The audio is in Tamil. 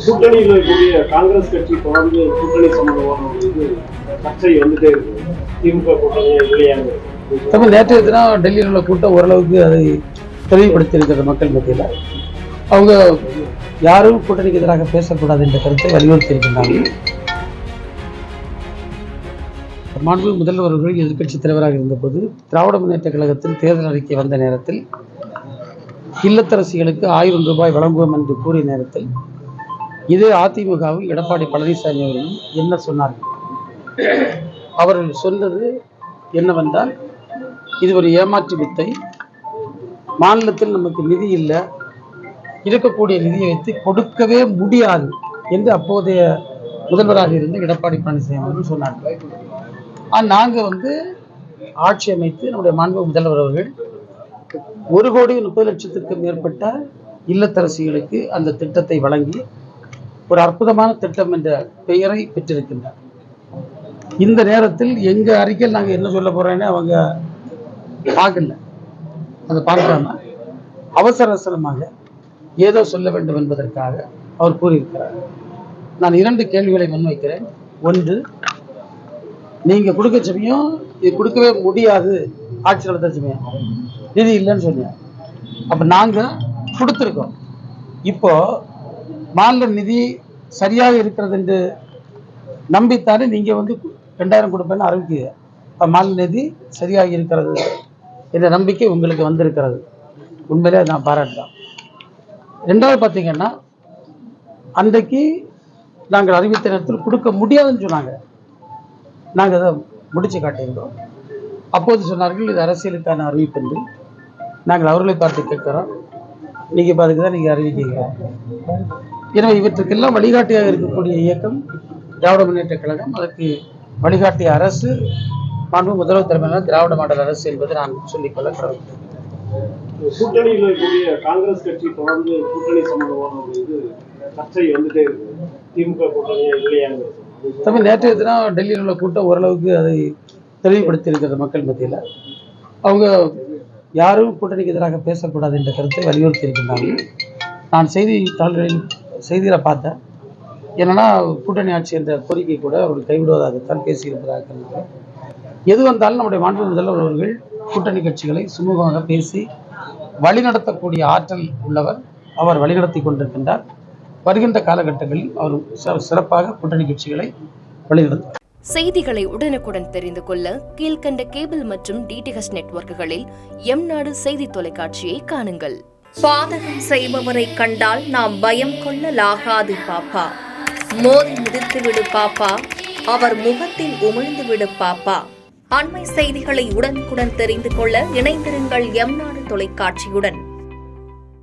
கூட்டணியில் இருக்கக்கூடிய காங்கிரஸ் கட்சி தொடர்ந்து கூட்டணி சம்பந்தமான இது சர்ச்சை வந்துட்டே இருக்கு. திமுக கூட்டணி இல்லையாங்க. நேற்றைய தினம் டெல்லியில் உள்ள கூட்டம் ஓரளவுக்கு அதை தெளிவுபடுத்தியிருக்கிறது மக்கள் மத்தியில். அவங்க யாரும் கூட்டணிக்கு எதிராக பேசக்கூடாது என்ற கருத்தை வலியுறுத்தி இருக்கின்றார்கள். மாண்புமிகு முதல்வர் அவர்கள் எதிர்க்கட்சி தலைவராக இருந்தபோது திராவிட முன்னேற்ற கழகத்தில் தேர்தல் அறிக்கை வந்த நேரத்தில் இல்லத்தரசிகளுக்கு 1000 ரூபாய் வழங்குவோம் என்று கூறிய நேரத்தில் இதே அதிமுகவும் எடப்பாடி பழனிசாமி அவர்களும் என்ன சொன்னார்கள்? அவர்கள் சொன்னது என்னவென்றால், இது ஒரு ஏமாற்று வித்தை, மாநிலத்தில் நமக்கு நிதி இல்லை, இருக்கக்கூடிய நிதியை வைத்து கொடுக்கவே முடியாது என்று அப்போதைய முதல்வராக இருந்து எடப்பாடி பழனிசாமி அவர்கள் சொன்னார்கள். நாங்கள் ஆட்சி அமைத்து நம்முடைய மாண்புமிகு முதல்வர் அவர்கள் 1,30,00,000 மேற்பட்ட இல்லத்தரசிகளுக்கு அந்த திட்டத்தை வழங்கி ஒரு அற்புதமான திட்டம் என்ற பெயரை பெற்றிருக்கின்றார். இந்த நேரத்தில் எங்க அறிக்கையில் நாங்கள் என்ன சொல்ல போறோன்னு அவங்க பார்க்கல. அதை பார்க்காம அவசரமாக ஏதோ சொல்ல வேண்டும் என்பதற்காக அவர் கூறியிருக்கிறார். நான் 2 கேள்விகளை முன்வைக்கிறேன். ஒன்று, நீங்க கொடுக்க சமயம் இது கொடுக்கவே முடியாது, ஆட்சி நடத்த சமயம் நிதி இல்லைன்னு சொன்னீங்க. அப்ப நாங்க கொடுத்துருக்கோம். இப்போ மாநில நிதி சரியாக இருக்கிறது என்று நம்பித்தானே நீங்க 2000 கொடுப்பேன்னு அறிவிக்க. மாநில நிதி சரியாக இருக்கிறது என்ற நம்பிக்கை உங்களுக்கு வந்திருக்கிறது. உண்மையிலே நான் பாராட்டலாம். 2வது பார்த்தீங்கன்னா, அன்றைக்கு நாங்கள் அறிவித்த நேரத்தில் கொடுக்க முடியாதுன்னு சொன்னாங்க. நாங்கள் அதை முடிச்சு காட்டியிருந்தோம். அப்போது சொன்னார்கள், இது அரசியலுக்கான அறிவிப்பு என்று. நாங்கள் அவர்களை பார்த்து கேட்கிறோம், நீங்கள் பார்த்துக்கு தான் நீங்கள் அறிவிக்கீங்க. எனவே இவற்றுக்கெல்லாம் வழிகாட்டியாக இருக்கக்கூடிய இயக்கம் திராவிட முன்னேற்ற கழகம். அதற்கு வழிகாட்டிய அரசு மாண்புமிகு முதல்வர் தலைமையிலான திராவிட மாடல் அரசு என்பதை நான் சொல்லிக்கொள்ள கடவுள். கூட்டணியில் இருக்கக்கூடிய காங்கிரஸ் கட்சி தொடர்ந்து கூட்டணி சம்பந்தமான இது சர்ச்சை வந்துட்டே இருக்கு. திமுக கூட்டணி இல்லையாங்க. நேற்றைய தினம் டெல்லியில் உள்ள கூட்டம் ஓரளவுக்கு அதை தெளிவுபடுத்தி இருக்கிறது மக்கள் மத்தியில். அவங்க யாரும் கூட்டணிக்கு எதிராக பேசக்கூடாது என்ற கருத்தை வலியுறுத்தி இருக்கின்றார்கள். நான் செய்திகளை பார்த்தேன். என்னன்னா, கூட்டணி ஆட்சி என்ற கோரிக்கை கூட அவர்கள் கைவிடுவதாகத்தான் பேசியிருப்பதாக. எது வந்தாலும் நம்முடைய மாண்புமிகு முதல்வர் அவர்கள் கூட்டணி கட்சிகளை சுமூகமாக பேசி வழிநடத்தக்கூடிய ஆற்றல் உள்ளவர். அவர் வழிநடத்தி கொண்டிருக்கின்றார். வருகின்ற காலகட்டங்களில் அவர் சிறப்பாக கூட்டணி கட்சிகளை வழிநடத்தும். செய்திகளை உடனுக்குடன் தெரிந்து கொள்ள கீழ்கண்ட கேபிள் மற்றும் DTH நெட்வொர்க்குகளில் எம்நாடு செய்தி தொலைக்காட்சியை காணுங்கள். பாதகம் செய்பவரை கண்டால் நாம் பயம் கொள்ளலாகாது பாப்பா. மோதி மிதித்து விடு பாப்பா, அவர் முகத்தில் உமிழ்ந்து விடு பாப்பா. அண்மை செய்திகளை உடனுக்குடன் தெரிந்து கொள்ள இணைந்திருங்கள் எம்நாடு தொலைக்காட்சியுடன்.